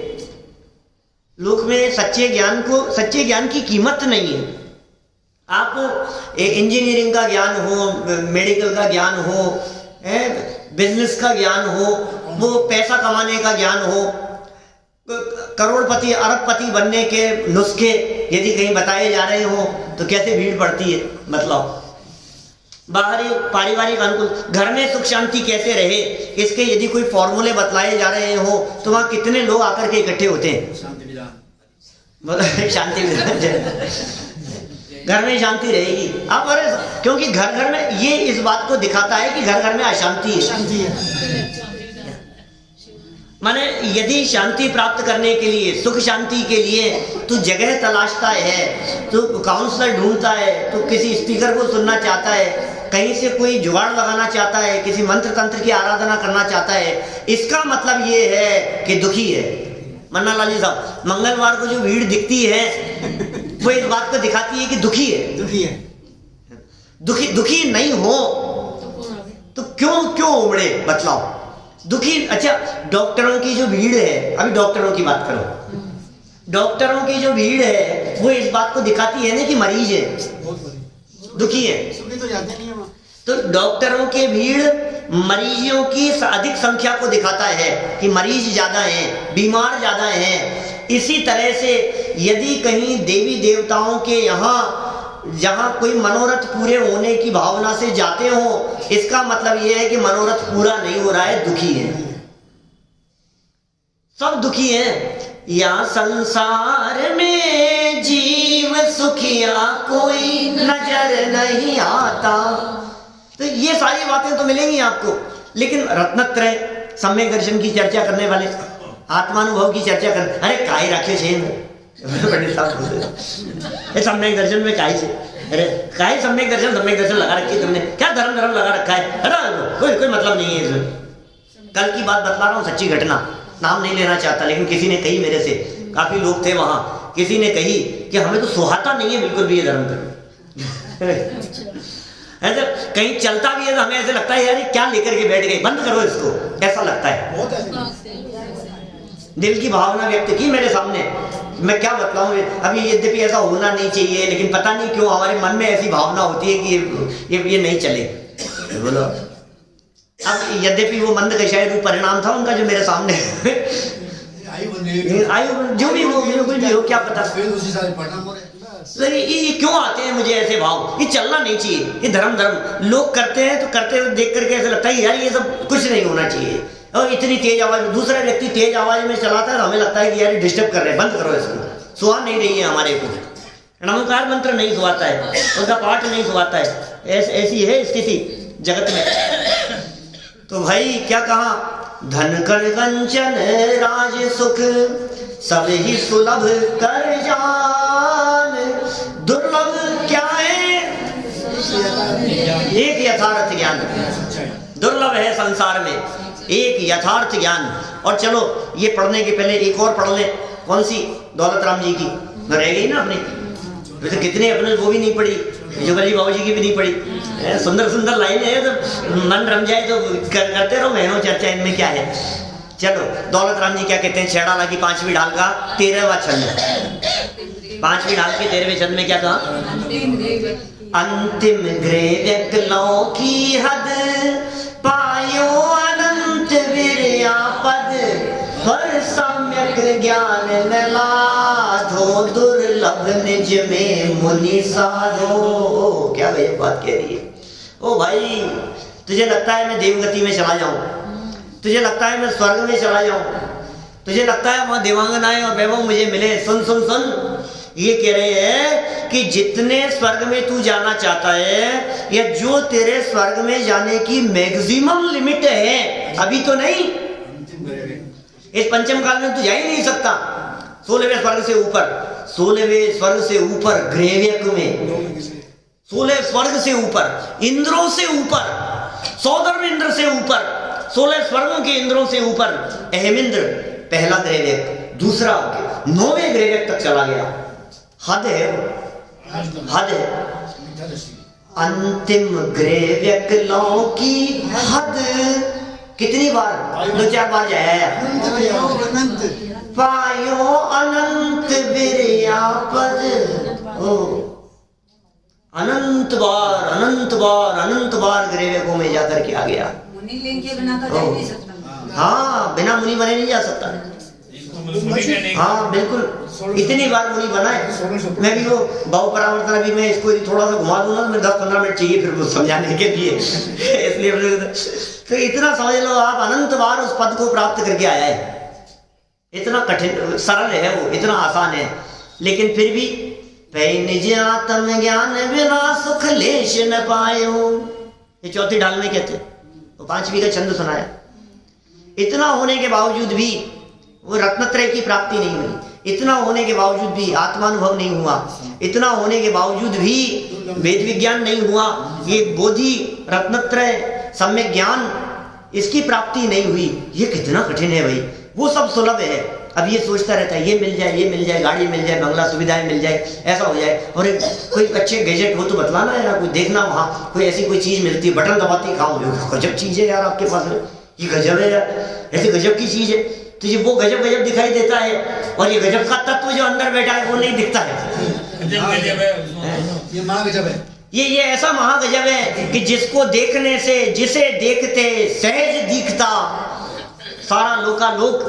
लोक में सच्चे ज्ञान को, सच्चे ज्ञान की कीमत नहीं है। आप इंजीनियरिंग का ज्ञान हो, मेडिकल का ज्ञान हो, बिजनेस का ज्ञान हो, वो पैसा कमाने का ज्ञान हो, करोड़पति अरबपति बनने के नुस्खे यदि कहीं बताए जा रहे हो तो कैसे भीड़ पड़ती है। मतलब बाहरी पारिवारिक अनुकूल, घर में सुख शांति कैसे रहे, इसके यदि कोई फॉर्मूले बतलाए जा रहे हो तो वहाँ कितने लोग आकर के इकट्ठे होते हैं? शांति विधान घर में शांति रहेगी। अब अरे क्योंकि घर घर में, ये इस बात को दिखाता है कि घर घर में अशांति है। माने यदि शांति प्राप्त करने के लिए, सुख शांति के लिए तू जगह तलाशता है, तू काउंसलर ढूंढता है, तू किसी स्पीकर को सुनना चाहता है, कहीं से कोई जुगाड़ लगाना चाहता है, किसी मंत्र तंत्र की आराधना करना चाहता है, इसका मतलब ये है कि दुखी है। मन्ना लाल जी साहब, मंगलवार को जो भीड़ दिखती है वो इस बात को दिखाती है कि दुखी है। दुखी है। दुखी नहीं हो तो क्यों उमड़े? बतलाओ। दुखी, अच्छा डॉक्टरों की जो भीड़ है, अभी डॉक्टरों की बात करो, डॉक्टरों की जो भीड़ है वो इस बात को दिखाती है ना कि मरीज है, दुखी है। तो जाते नहीं है। तो डॉक्टरों की भीड़ मरीजों की अधिक संख्या को दिखाता है कि मरीज ज्यादा हैं, बीमार ज्यादा हैं। इसी तरह से यदि कहीं देवी देवताओं के यहाँ जहां कोई मनोरथ पूरे होने की भावना से जाते हो, इसका मतलब यह है कि मनोरथ पूरा नहीं हो रहा है, दुखी है, सब दुखी है। या संसार में जीव सुखिया कोई नजर नहीं आता। तो ये सारी बातें तो मिलेंगी आपको, लेकिन रत्नत्रय, सम्यक दर्शन की चर्चा करने वाले, आत्मानुभव की चर्चा कर, अरे काय रखे छे पंडित साहब सम्यक दर्शन में काय से, अरे काय सम्यक दर्शन लगा रखी तुमने, क्या धर्म लगा रखा है? अरे कोई मतलब नहीं है इसमें। कल की बात बतला रहा हूँ, सच्ची घटना, नाम नहीं लेना चाहता, लेकिन किसी ने कही मेरे से, काफी लोग थे वहां, किसी ने कही कि हमें तो सुहाता नहीं है बिल्कुल भी ये धर्म कर। ऐसे कहीं चलता भी है तो हमें ऐसे लगता है यार क्या लेकर के बैठ गए, बंद करो इसको, ऐसा लगता है। दिल की भावना व्यक्त की मेरे सामने, मैं क्या बतलाऊं। अभी यद्यपि ऐसा होना नहीं चाहिए, लेकिन पता नहीं क्यों हमारे मन में ऐसी भावना होती है कि ये नहीं चले। बोलो, अब यद्यपि वो मंद का शायद परिणाम था उनका जो मेरे सामने आयु जो भी हो, बिल्कुल भी हो, क्या पता। ये क्यों आते हैं मुझे ऐसे भाव? ये चलना नहीं चाहिए, ये धर्म लोग करते हैं तो करते हुए देख करके ऐसा लगता है यार ये सब कुछ नहीं होना चाहिए। और इतनी तेज आवाज, दूसरा व्यक्ति तेज आवाज में चलाता है तो हमें लगता है कि यार ये डिस्टर्ब कर रहे हैं, बंद करो इसको, सुहा नहीं रही है हमारे को, नमस्कार मंत्र नहीं सुहाता है, उसका पाठ नहीं सुहाता है, ऐसी है स्थिति जगत में। तो भाई क्या कहा, धन कर कंचन राज सुख सब ही सुलभ कर जान। दुर्लभ क्या है? एक यथार्थ ज्ञान दुर्लभ है संसार में, एक यथार्थ ज्ञान। और चलो ये पढ़ने के पहले एक और पढ़ ले, कौन सी? दौलत राम जी की रह गई ना अपनी, वे तो कितने अपने वो भी नहीं पढ़ी, जुगली बाबू जी की भी नहीं पढ़ी। सुंदर सुंदर लाइन है, तो मन रम जाए तो करते रहो महीनों चर्चा, इनमें क्या है। चलो दौलत राम जी क्या कहते हैं, छेड़ाला की 5वीं ढाल का 13वां छंद। 5वीं ढाल के 13वें छंद में क्या कहा? अंतिम ग्रेव्यक लौ की हद, पायो अनंत विरया पद, पर सम्यक ज्ञान न लाधो, दुर्लभ निज में मुनि साधो। क्या भाई बात कह रही है? ओ भाई, तुझे लगता है मैं देवगति में चला जाऊं, तुझे लगता है मैं स्वर्ग में चला जाऊं, तुझे लगता है वहां देवांगनाएं और वैभव मुझे मिले? सुन सुन सुन, ये कह रहे हैं कि जितने स्वर्ग में तू जाना चाहता है, या जो तेरे स्वर्ग में जाने की मैक्सिमम लिमिट है, अभी तो नहीं, इस पंचम काल में तू जा ही नहीं सकता। 16वें स्वर्ग से ऊपर, 16वें स्वर्ग से ऊपर ग्रेव्यक में, 16 स्वर्ग से ऊपर, इंद्रों से ऊपर, 14वें इंद्र से ऊपर, 16 स्वर्गों के इंद्रों से ऊपर अहमिंद्र पहला ग्रेव्यक, दूसरा 9वें ग्रेव्यक तक चला गया। हद है, हद है। अंतिम ग्रेव्यक लौ की हद, कितनी बार? 2-4 बार जाया। पायो अनंत विरया पद, ओ अनंत बार अनंत बार अनंत बार ग्रेव्यकों में जाकर के आ गया। मुनि लिंग के बिना तो जा ही नहीं सकता। हाँ, बिना मुनि बने नहीं जा सकता। हाँ बिल्कुल, इतनी बार मुनि बना है। मैं भी वो भाव परावर्तन, अभी मैं इसको थोड़ा सा घुमा दूंगा, मैं 10-15 मिनट चाहिए फिर वो समझाने के लिए। इसलिए तो इतना समझ लो आप, अनंत बार उस पद को प्राप्त करके आया है। इतना कठिन, सरल है वो, इतना आसान है, लेकिन फिर भी पै निज आत्म ज्ञान बिना सुख लेश न पायो, ये 4थी ढाल में कहते, तो 5वीं का छंद सुनाया। इतना होने के बावजूद भी वो रत्नत्रय की प्राप्ति नहीं हुई, इतना होने के बावजूद भी आत्मानुभव नहीं हुआ, इतना होने के बावजूद भी वेद विज्ञान नहीं हुआ, ये बोधि रत्नत्रय सम्यक ज्ञान इसकी प्राप्ति नहीं हुई। ये कितना कठिन है भाई। वो सब सुलभ है, अब ये सोचता रहता है ये मिल जाए, ये मिल जाए, गाड़ी मिल जाए, बंगला सुविधाएं मिल जाए, ऐसा हो जाए, और कोई अच्छे गैजेट हो तो बतलाना है ना, कोई देखना वहाँ कोई ऐसी कोई चीज मिलती है, बटन दबाती खाओ, गजब चीज है यार आपके पास में, ये गजब है यार, ऐसी गजब की चीज है, तो ये वो गजब गजब दिखाई देता है, और ये गजब का तत्व जो अंदर बैठा है वो नहीं दिखता है। ये महागजब है, ये ऐसा महागजब है कि जिसको देखने से, जिसे देखते सहज दिखता सारा लोकालोक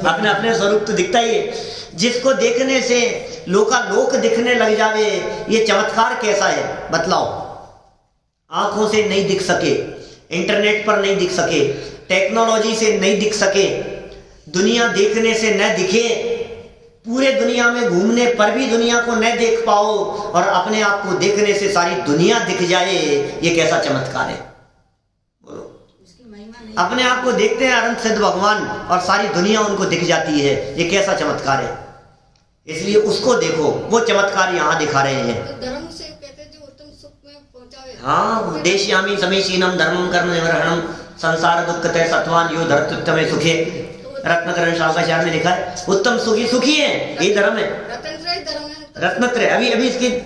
अपने अपने स्वरूप तो दिखता ही है, जिसको देखने से लोकालोक दिखने लग जावे, ये चमत्कार कैसा है बतलाओ। आंखों से नहीं दिख सके, इंटरनेट पर नहीं दिख सके, टेक्नोलॉजी से नहीं दिख सके, दुनिया देखने से न दिखे, पूरे दुनिया में घूमने पर भी दुनिया को न देख पाओ, और अपने आप को देखने से सारी दुनिया दिख जाए, ये कैसा चमत्कार है बोलो। अपने आप को देखते हैं अनंत सिद्ध भगवान और सारी दुनिया उनको दिख जाती है, ये कैसा चमत्कार है। इसलिए उसको देखो, वो चमत्कार यहाँ दिखा रहे हैं। तो धर्म से कहते हैं जो उत्तम सुख में पहुंचावे। हाँ, देश्यामी समीचीनम धर्मम कर्म निवर्हणम संसार दुःखते सत्वान यो धर्तुत्तमे सुखे, रत्नत्रय शावकाचार्य में लिखा है, उत्तम सुखी सुखी है, ये धर्म है, रत्नत्रय धर्म है। रत्नत्रय।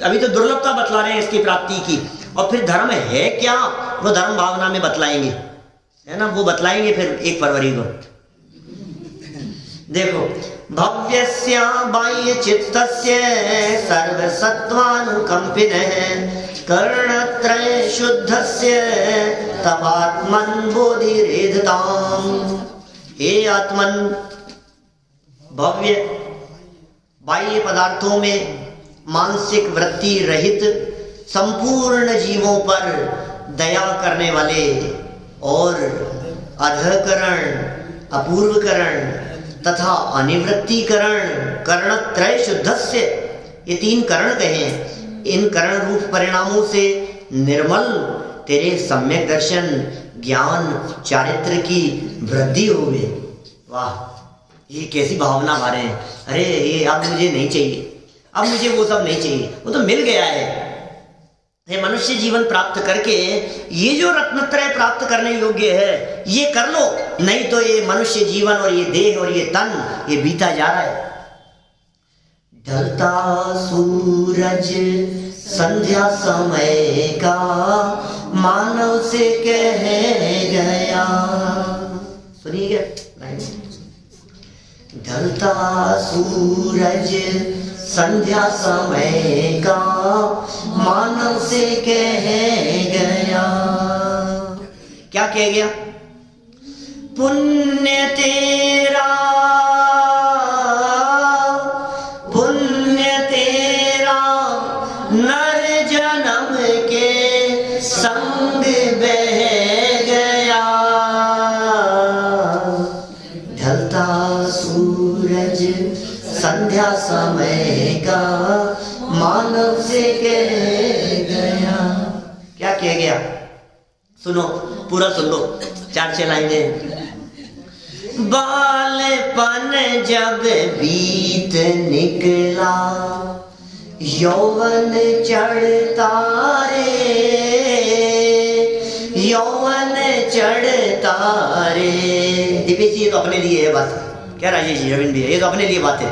अभी तो दुर्लभता बतला रहे हैं इसकी प्राप्ति की, और फिर धर्म है क्या, वो धर्म भावना में बतलाएंगे, है ना, वो बतलाएंगे फिर 1 फरवरी को। देखो, भव्यस्य बाह्य चित्तस्य सर्वसत्वानुकंपिनः कर्णत्रय शुद्धस्य तवात्मन् बोधिरेधताम्। हे आत्मन, भव्य बाह्य पदार्थों में मानसिक वृत्ति रहित संपूर्ण जीवों पर दया करने वाले और अधःकरण, अपूर्वकरण तथा अनिवृत्तिकरण कर्णत्रय शुद्धस्य, ये 3 करण कहे, इन करण रूप परिणामों से निर्मल तेरे सम्यक दर्शन, ज्ञान, चारित्र की वृद्धि हो गई। वाह, ये कैसी भावना भरे हैं। अरे ये अब मुझे नहीं चाहिए, अब मुझे वो सब नहीं चाहिए, वो तो मिल गया है। ये मनुष्य जीवन प्राप्त करके ये जो रत्नत्रय प्राप्त करने योग्य है ये कर लो, नहीं तो ये मनुष्य जीवन और ये देह और ये तन ये बीता जा रहा है। ढलता सूरज संध्या समय का मानव से कह गया। सुनिए ढलता सूरज संध्या समय का मानव से कह गया। क्या कह गया? पुण्य तेरा नर जन्म के संग बह गया। ढलता सूरज संध्या समय का मानव से कह गया। क्या कह गया? सुनो, पूरा सुन लो, 4-6 लाइनें। बालपन जब बीत निकला यौवन चढ़ता रे, यौवन चढ़ता रे। दीपेश जी, ये तो अपने लिए है बात। क्या राजेश जी, रविंद्र भैया, ये तो अपने लिए बात है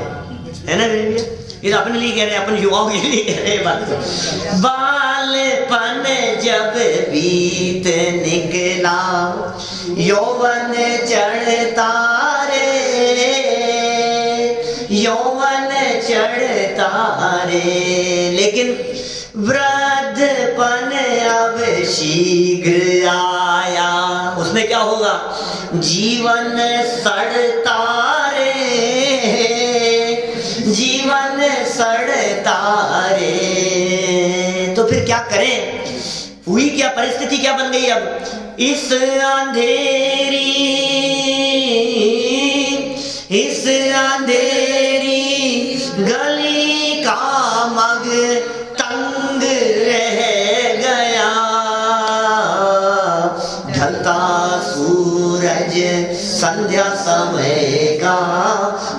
ना रविंद्र भैया? ये तो अपने लिए कह रहे हैं, अपन युवाओं के लिए कह रहे हैं बात। बालपन जब बीत निकला यौवन चढ़ता रे, यौवन चढ़ता रे। लेकिन वृद्धपन अब शीघ्र आया, उसमें क्या होगा? जीवन सड़ता रे, जीवन सड़ता रे। तो फिर क्या करें? हुई क्या परिस्थिति, क्या बन गई अब? इस अंधेरी, इस अंधेरी गली का मग तंग रह गया। ढलता सूरज संध्या समय का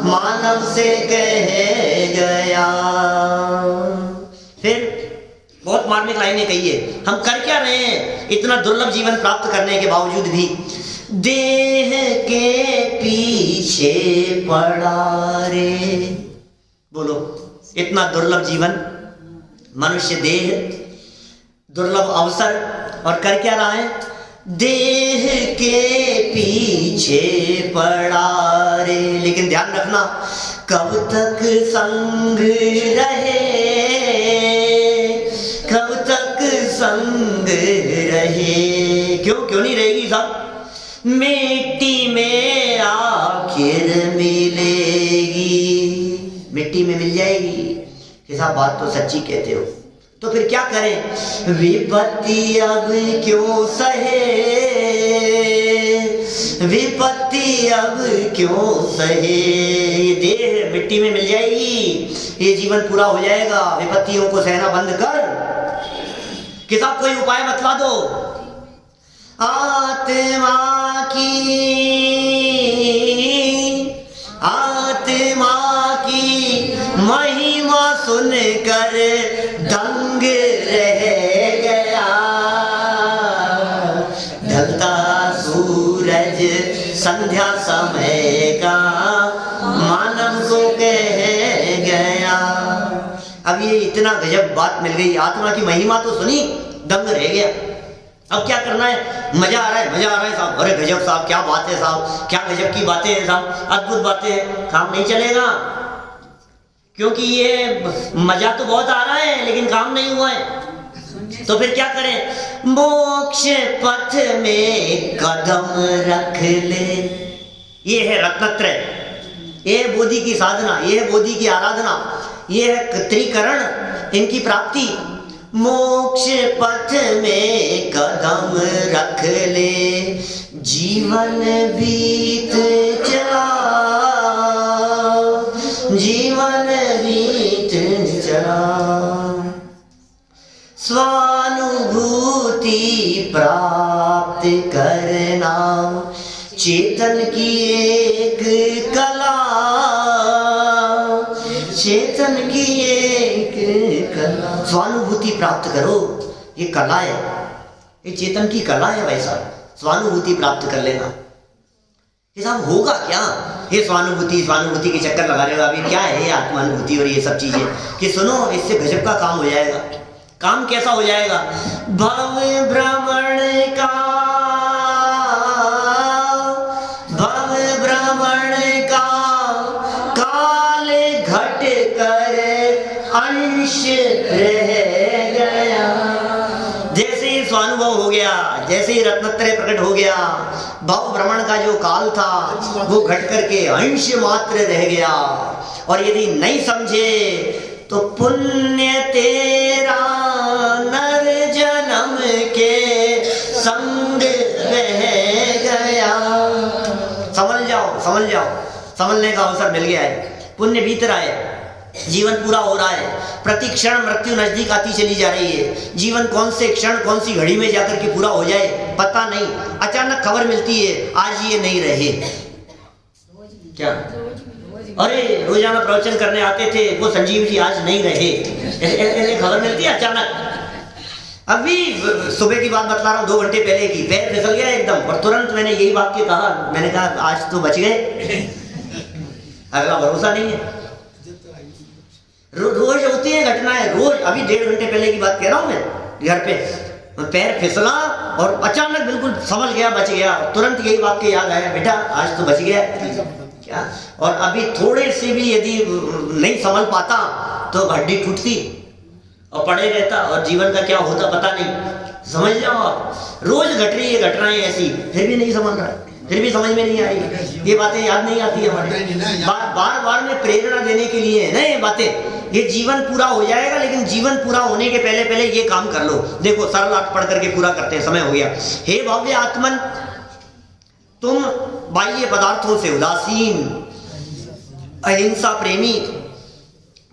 मानव से कह गया। फिर बहुत मार्मिक लाइनें कही है। हम कर क्या रहे हैं इतना दुर्लभ जीवन प्राप्त करने के बावजूद भी? देह के पीछे पड़ा रे। बोलो, इतना दुर्लभ जीवन, मनुष्य देह, दुर्लभ अवसर, और कर क्या रहा है? देह के पीछे पड़ा रे। लेकिन ध्यान रखना, कब तक संग रहे, कब तक संग रहे? क्यों नहीं रहेगी साहब? मिट्टी में आखिर मिलेगी, मिट्टी में मिल जाएगी। कि साहब बात तो सच्ची कहते हो। तो फिर क्या करें? विपत्ति अब क्यों सहे, विपत्ति अब क्यों सहे? ये देह मिट्टी में मिल जाएगी, ये जीवन पूरा हो जाएगा। विपत्तियों को सहना बंद कर। कि साहब कोई उपाय बतला दो। आत्मा की, आत्मा की महिमा सुनकर दंग रह गया। ढलता सूरज संध्या समय का मानव को कह गया। अब ये इतना गजब बात मिल गई, आत्मा की महिमा तो सुनी, दंग रह गया। अब क्या करना है? मजा आ रहा है, मजा आ रहा है साहब। अरे गजब साहब, क्या बात है साहब, क्या गजब की बातें हैं साहब, अद्भुत बातें हैं। काम नहीं चलेगा, क्योंकि ये मजा तो बहुत आ रहा है लेकिन काम नहीं हुआ है। तो फिर क्या करें? मोक्ष पथ में कदम रख ले। ये है रत्नत्रय, ये है बोधि की साधना, ये है बोधि की आराधना, ये है त्रिकरण, इनकी प्राप्ति। मोक्ष पथ में कदम रख ले, जीवन बीत चला, जीवन बीत चला। स्वानुभूति प्राप्त करना चेतन की एक कला, चेतन की एक कला। स्वानुभूति प्राप्त करो, ये कला है, ये चेतन की कला है भाई साहब। स्वानुभूति प्राप्त कर लेना। ये साहब होगा क्या? ये स्वानुभूति स्वानुभूति के चक्कर लगा रहे हो। अभी क्या है ये आत्मानुभूति और ये सब चीजें कि सुनो, इससे गजब का काम हो जाएगा। काम कैसा हो जाएगा? भव भ्रमण का, भव भ्रमण का काल घट कर अंश रह गया। जैसे ही स्वानुभव हो गया, जैसे ही रत्नत्रय प्रकट हो गया, भव भ्रमण का जो काल था वो घट करके अंश मात्र रह गया। और यदि नहीं समझे तो पुण्य तेरा नर जन्म के संग रह गया। समझ जाओ, समझ जाओ, समझने का अवसर मिल गया है। पुण्य बीत रहा है, जीवन पूरा हो रहा है, प्रति क्षण मृत्यु नजदीक आती चली जा रही है। जीवन कौन से क्षण कौन सी घड़ी में जाकर के पूरा हो जाए पता नहीं। अचानक खबर मिलती है आज ये नहीं रहे। क्या? अरे रोजाना प्रवचन करने आते थे वो संजीव जी आज नहीं रहे, ऐसे खबर मिलती है अचानक। अभी सुबह की बात बता रहा हूँ, 2 घंटे पहले की, पैर फिसल गया एकदम और तुरंत मैंने यही वाक्य कहा। मैंने कहा आज तो बच गए, अगला भरोसा नहीं है। रोज होती है घटनाएं, रोज। अभी 1.5 घंटे पहले की बात कह रहा हूँ मैं, घर पे पैर फिसला और अचानक बिल्कुल संभल गया, बच गया। तुरंत यही वाक्य याद आया, बेटा आज तो बच गया। क्या? और अभी थोड़े से भी यदि नहीं संभल पाता तो हड्डी टूटती और पड़े रहता और जीवन का क्या होता पता नहीं। समझ जाओ आप, रोज घट रही है घटनाएं ऐसी, फिर भी नहीं समझ रहा, फिर भी समझ में नहीं आई। ये बातें याद नहीं आती है हमारे, बार बार में प्रेरणा देने के लिए है ना ये बातें। ये जीवन पूरा हो जाएगा, लेकिन जीवन पूरा होने के पहले पहले ये काम कर लो। देखो सरल अर्थ पढ़ करके पूरा करते हैं, समय हो गया। हे भव्य आत्मन, तुम बाह्य पदार्थों से उदासीन, अहिंसा प्रेमी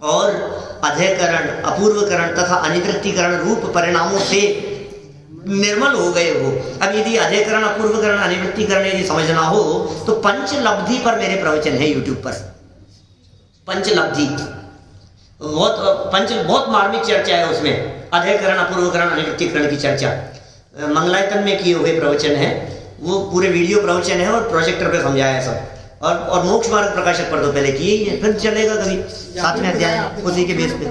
और अधेकरण, अपूर्वकरण तथा अनिवृत्तिकरण रूप परिणामों से निर्मल हो गए हो। अब यदि अधेकरण, अपूर्वकरण, अनिवृत्तिकरण यदि समझना हो तो पंचलब्धि पर मेरे प्रवचन है यूट्यूब पर। पंचलब्धि बहुत मार्मिक चर्चा है उसमें। अधेकरण, अपूर्वकरण, अनिवृत्तिकरण की चर्चा मंगलायतन में किए हुए प्रवचन है, वो पूरे वीडियो प्रवचन है और प्रोजेक्टर पे समझाया है सब। और मोक्ष मार्ग प्रकाशक पर तो पहले किए ही है, फिर चलेगा कभी 7वें अध्याय उसी के बेस पे।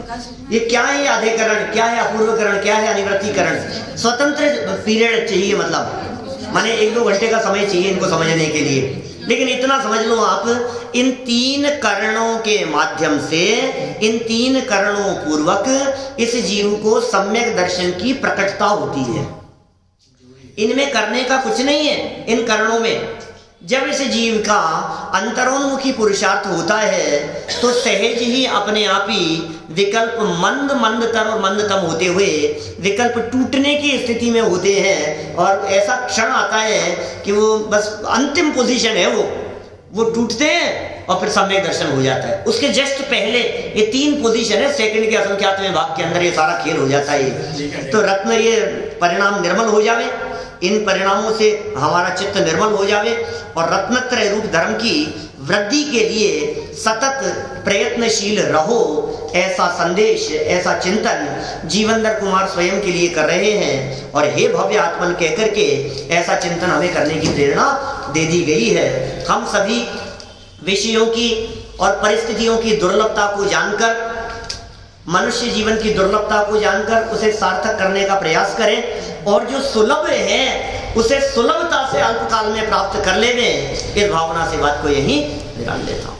ये क्या है? ये अधेकरण क्या है, अपूर्वकरण क्या है, अनिवृत्तिकरण। स्वतंत्र पीरियड चाहिए, मतलब माने 1-2 घंटे का समय चाहिए इनको समझने के लिए। लेकिन इतना समझ लो आप, इन 3 करणों के माध्यम से, इन 3 करणों पूर्वक इस जीव को सम्यक दर्शन की प्रकटता होती है। इनमें करने का कुछ नहीं है इन करणों में। जब इस जीव का अंतरोन्मुखी पुरुषार्थ होता है तो सहज ही अपने आप ही विकल्प मंदतर और मंदतम होते हुए विकल्प टूटने की स्थिति में होते हैं। और ऐसा क्षण आता है कि वो बस अंतिम पोजीशन है, वो टूटते हैं और फिर सम्यक दर्शन हो जाता है। उसके जस्ट पहले ये 3 पोजीशन है, सेकंड के असंख्यातवें भाग के अंदर ये सारा खेल हो जाता है। तो रत्न ये परिणाम निर्मल हो जावे, इन परिणामों से हमारा चित्त निर्मल हो जावे और रत्नत्रय रूप धर्म की वृद्धि के लिए सतत प्रयत्नशील रहो, ऐसा संदेश, ऐसा चिंतन जीवनधर कुमार स्वयं के लिए कर रहे हैं। और हे भव्य आत्मन कहकर के ऐसा चिंतन हमें करने की प्रेरणा दे दी गई है। हम सभी विषयों की और परिस्थितियों की दुर्लभता को जानकर, मनुष्य जीवन की दुर्लभता को जानकर उसे सार्थक करने का प्रयास करें और जो सुलभ है उसे सुलभता से अल्पकाल में प्राप्त कर लेने, इस भावना से बात को यहीं विराम देता हूँ।